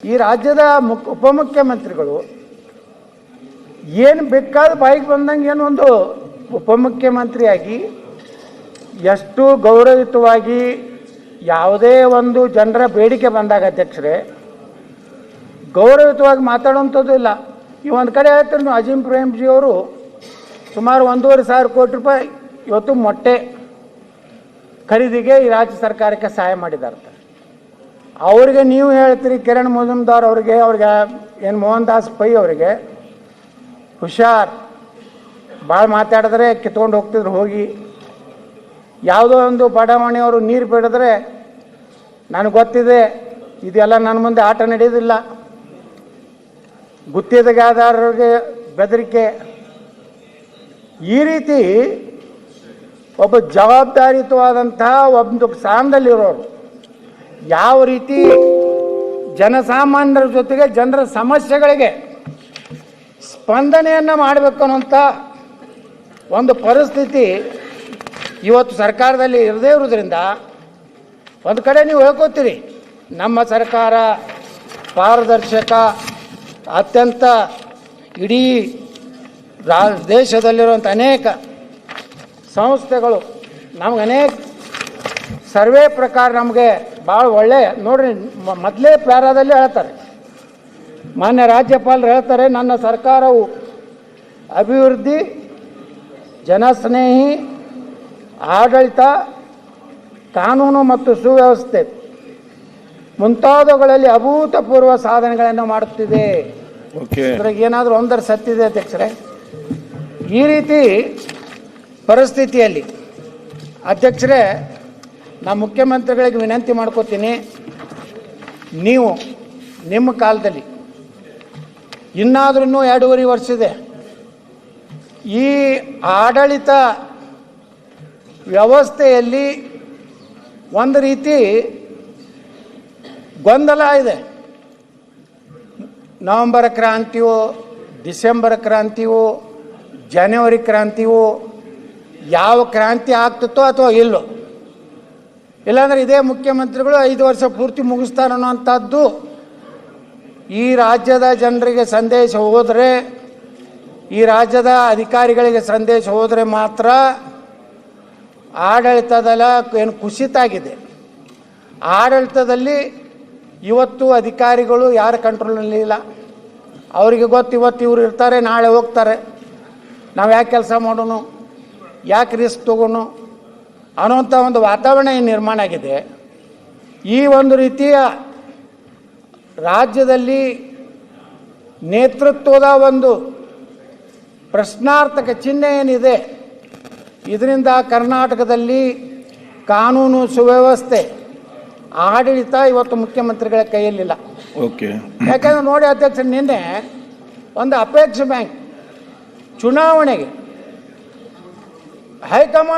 ಈ ರಾಜ್ಯದ ಉಪಮುಖ್ಯಮಂತ್ರಿಗಳು ಏನು ಬೇಕಾದ ಬಾಯಿಗೆ ಬಂದಂಗೆ ಏನು ಒಂದು ಉಪಮುಖ್ಯಮಂತ್ರಿಯಾಗಿ ಎಷ್ಟು ಗೌರವಯುತವಾಗಿ ಯಾವುದೇ ಒಂದು ಜನರ ಬೇಡಿಕೆ ಬಂದಾಗ ಅಧ್ಯಕ್ಷರೇ ಗೌರವಯುತವಾಗಿ ಮಾತಾಡುವಂಥದ್ದು ಇಲ್ಲ. ಈ ಒಂದು ಕಡೆ ಹೇಳ್ತಾರೆ ನೀವು ಅಜೀಂ ಪ್ರೇಮ್ಜಿ ಅವರು ಸುಮಾರು 1,500 ಕೋಟಿ ರೂಪಾಯಿ ಇವತ್ತು ಮೊಟ್ಟೆ ಖರೀದಿಗೆ ಈ ರಾಜ್ಯ ಸರ್ಕಾರಕ್ಕೆ ಸಹಾಯ ಮಾಡಿದ್ದಾರೆ. ಅವರಿಗೆ ನೀವು ಹೇಳ್ತೀರಿ ಕಿರಣ್ ಮಜುಮ್ದಾರ್ ಅವ್ರಿಗೆ ಏನು ಮೋಹನ್ ದಾಸ್ ಪೈ ಅವರಿಗೆ ಹುಷಾರ್, ಭಾಳ ಮಾತಾಡಿದ್ರೆ ಕಿತ್ಕೊಂಡು ಹೋಗ್ತಿದ್ರು. ಹೋಗಿ ಯಾವುದೋ ಒಂದು ಬಡಾವಣೆಯವರು ನೀರು ಬಿಡಿದ್ರೆ ನನಗೆ ಗೊತ್ತಿದೆ ಇದೆಲ್ಲ ನನ್ನ ಮುಂದೆ ಆಟ ನಡೆಯೋದಿಲ್ಲ, ಗುತ್ತಿಗೆದಾರರಿಗೆ ಬೆದರಿಕೆ, ಈ ರೀತಿ ಒಬ್ಬ ಜವಾಬ್ದಾರಿಯುತವಾದಂತಹ ಒಂದು ಸ್ಥಾನದಲ್ಲಿರೋರು ಯಾವ ರೀತಿ ಜನಸಾಮಾನ್ಯರ ಜೊತೆಗೆ ಜನರ ಸಮಸ್ಯೆಗಳಿಗೆ ಸ್ಪಂದನೆಯನ್ನು ಮಾಡಬೇಕು ಅನ್ನೋಂಥ ಒಂದು ಪರಿಸ್ಥಿತಿ ಇವತ್ತು ಸರ್ಕಾರದಲ್ಲಿ ಇರದೇ ಇರೋದ್ರಿಂದ ಒಂದು ಕಡೆ ನೀವು ಹೇಳ್ಕೊತೀರಿ ನಮ್ಮ ಸರ್ಕಾರ ಪಾರದರ್ಶಕ, ಅತ್ಯಂತ ಇಡೀ ದೇಶದಲ್ಲಿರುವಂಥ ಅನೇಕ ಸಂಸ್ಥೆಗಳು ನಮ್ಗೆ ಅನೇಕ ಸರ್ವೆ ಪ್ರಕಾರ ನಮಗೆ ಭಾಳ ಒಳ್ಳೆಯ ನೋಡ್ರಿ, ಮೊದಲೇ ಪ್ಯಾರಾದಲ್ಲಿ ಹೇಳ್ತಾರೆ, ಮಾನ್ಯ ರಾಜ್ಯಪಾಲರು ಹೇಳ್ತಾರೆ, ನನ್ನ ಸರ್ಕಾರವು ಅಭಿವೃದ್ಧಿ, ಜನಸ್ನೇಹಿ ಆಡಳಿತ, ಕಾನೂನು ಮತ್ತು ಸುವ್ಯವಸ್ಥೆ ಮುಂತಾದವುಗಳಲ್ಲಿ ಅಭೂತಪೂರ್ವ ಸಾಧನೆಗಳನ್ನು ಮಾಡುತ್ತಿದೆ. ಇದ್ರಾಗ ಏನಾದರೂ ಒಂದರ ಸತ್ತಿದೆ ಅಧ್ಯಕ್ಷರೇ. ಈ ರೀತಿ ಪರಿಸ್ಥಿತಿಯಲ್ಲಿ ಅಧ್ಯಕ್ಷರೇ ನಾ ಮುಖ್ಯಮಂತ್ರಿಗಳಿಗೆ ವಿನಂತಿ ಮಾಡ್ಕೋತೀನಿ, ನೀವು ನಿಮ್ಮ ಕಾಲದಲ್ಲಿ ಇನ್ನಾದ್ರೂ 2.5 ವರ್ಷ ಇದೆ, ಈ ಆಡಳಿತ ವ್ಯವಸ್ಥೆಯಲ್ಲಿ ಒಂದು ರೀತಿ ಗೊಂದಲ ಇದೆ. ನವೆಂಬರ್ ಕ್ರಾಂತಿಯೋ, ಡಿಸೆಂಬರ್ ಕ್ರಾಂತಿಯೋ, ಜನವರಿ ಕ್ರಾಂತಿಯೋ, ಯಾವ ಕ್ರಾಂತಿ ಆಗ್ತಿತ್ತೋ ಅಥವಾ ಇಲ್ಲೋ, ಇಲ್ಲಾಂದರೆ ಇದೇ ಮುಖ್ಯಮಂತ್ರಿಗಳು 5 ವರ್ಷ ಪೂರ್ತಿ ಮುಗಿಸ್ತಾರೆ ಅನ್ನೋಂಥದ್ದು ಈ ರಾಜ್ಯದ ಜನರಿಗೆ ಸಂದೇಶ ಹೋದರೆ, ಈ ರಾಜ್ಯದ ಅಧಿಕಾರಿಗಳಿಗೆ ಸಂದೇಶ ಹೋದರೆ ಮಾತ್ರ ಆಡಳಿತದಲ್ಲ ಏನು ಕುಸಿತ ಆಗಿದೆ. ಆಡಳಿತದಲ್ಲಿ ಇವತ್ತು ಅಧಿಕಾರಿಗಳು ಯಾರ ಕಂಟ್ರೋಲ್ನಲ್ಲಿ ಇಲ್ಲ. ಅವರಿಗೆ ಗೊತ್ತು ಇವತ್ತು ಇವರು ಇರ್ತಾರೆ, ನಾಳೆ ಹೋಗ್ತಾರೆ, ನಾವು ಯಾಕೆ ಕೆಲಸ ಮಾಡೋಣ, ಯಾಕೆ ರಿಸ್ಕ್ ತಗೋಣ ಅನ್ನೋಂಥ ಒಂದು ವಾತಾವರಣ ಏನು ನಿರ್ಮಾಣ ಆಗಿದೆ. ಈ ಒಂದು ರೀತಿಯ ರಾಜ್ಯದಲ್ಲಿ ನೇತೃತ್ವದ ಒಂದು ಪ್ರಶ್ನಾರ್ಥಕ ಚಿಹ್ನೆ ಏನಿದೆ, ಇದರಿಂದ ಕರ್ನಾಟಕದಲ್ಲಿ ಕಾನೂನು ಸುವ್ಯವಸ್ಥೆ ಆಡಳಿತ ಇವತ್ತು ಮುಖ್ಯಮಂತ್ರಿಗಳ ಕೈಯಲ್ಲಿಲ್ಲ. ಯಾಕಂದ್ರೆ ನೋಡಿ ಅಧ್ಯಕ್ಷ, ನಿನ್ನೆ ಒಂದು ಅಪೇಕ್ಷೆ ಬ್ಯಾಂಕ್ ಚುನಾವಣೆಗೆ ಹೈಕಮಾಂಡ್